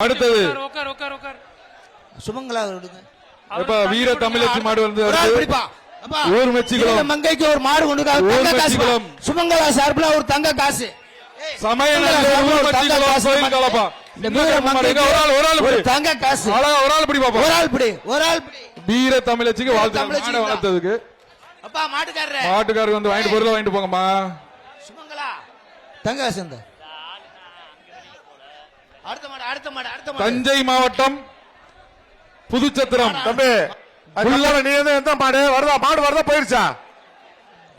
அடுத்தது சுமங்கலா விடுங்க. இப்ப வீர தமிழச்சி மாடு வந்து ஊர் மெச்சிக்குளம் மங்கைக்கு ஒரு மாடு கொண்டு தங்க காசு. சுமங்கலா சார்பில் ஒரு தங்க காசு. தங்க காசு வீர தமிழச்சிக்கு வாழ்த்து வளர்த்ததுக்கு அப்பா மாட்டுக்காரர் வந்து வாங்கிட்டு பொருளை வாங்கிட்டு போங்கம்மா. சுமங்கலா தங்க காசு. தஞ்சை மாவட்டம் புதுச்சத்திரம் தம்பி நீ எந்த மாடு வருதா? மாடு வருதா போயிருச்சா?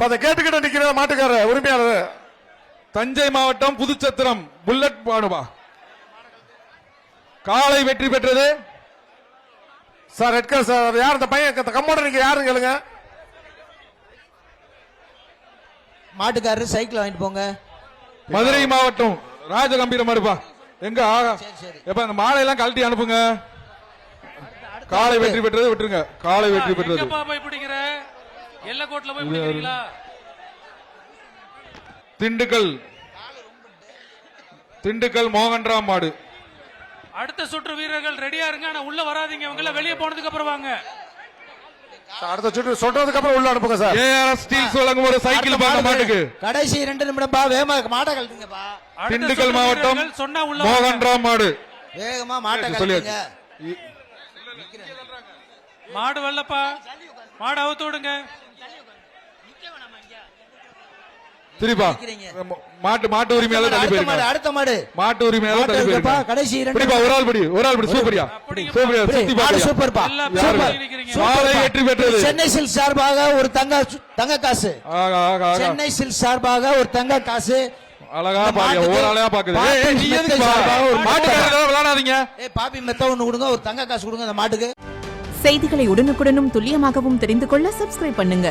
அதை கேட்டுக்கிட்ட நிக்கிற மாட்டுக்கார உரிமையாளர். தஞ்சை மாவட்டம் புதுச்சத்திரம் புல்லட் மாடுபா காலை வெற்றி பெற்றது சார். ரெட்கர் சார் யார் இந்த பையன் கம்மோட நீங்க யாருன்னு கேளுங்க. மாட்டுக்காரர் சைக்கிள் வாங்கிட்டு போங்க. மதுரை மாவட்டம் ராஜகம்பீரம் மாடுபா எங்க எப்ப அந்த மாலை எல்லாம் கழட்டி அனுப்புங்க. காலை வெற்றி பெற்றது விட்டுருங்க. காலை வெற்றி பெற்றது திண்டுக்கல் மோகன்ராம் மாடு. அடுத்த சுற்று வீரர்கள் ரெடியா இருங்க. ஆனா உள்ள வராதீங்க. இவங்க வெளியே போனதுக்கு அப்புறம் வாங்க. அடுத்த சுற்று சொல்றதுக்கு அப்புறம் உள்ள அனுப்புங்க சார். ஏஆர்எஸ் ஸ்டீல்ஸ் வழங்கும் ஒரு சைக்கிள் பாக்க மாட்டுக்கு கடைசி 2 நிமிடம் பா. வேகமா மாட்டை கழட்டுங்கப்பா. திண்டுக்கல் மாவட்டம் மோகன்ராம் மாடு. வேகமா மாட்டை கழட்டுங்க. மாடு வரலப்பா. மாடு அவுத்து விடுங்க. திருப்பா மாட்டு உரிமையாளர் தள்ளி போயிருங்க. அடுத்த மாடு மாட்டு உரிமையாளர் தள்ளி போயிருங்க. கடைசி 2 பிடிப்பா. ஒரு ஆள் பிடி சூப்பரியா சூப்பர்ப்பா. காலை வெற்றி பெற்றது. சென்னை சில்க் சார்பாக ஒரு தங்க காசு. சென்னை சில்க் சார்பாக ஒரு தங்க காசு. அழகா பாருங்க. ஒரு ஆளையா பாக்குது. விளையாடாதீங்க. பாப்பி மெத்த ஒண்ணு கொடுங்க. ஒரு தங்க காசு கொடுங்க அந்த மாட்டுக்கு. செய்திகளை உடனுக்குடனும் துல்லியமாகவும் தெரிந்து கொள்ள சப்ஸ்கிரைப் பண்ணுங்க.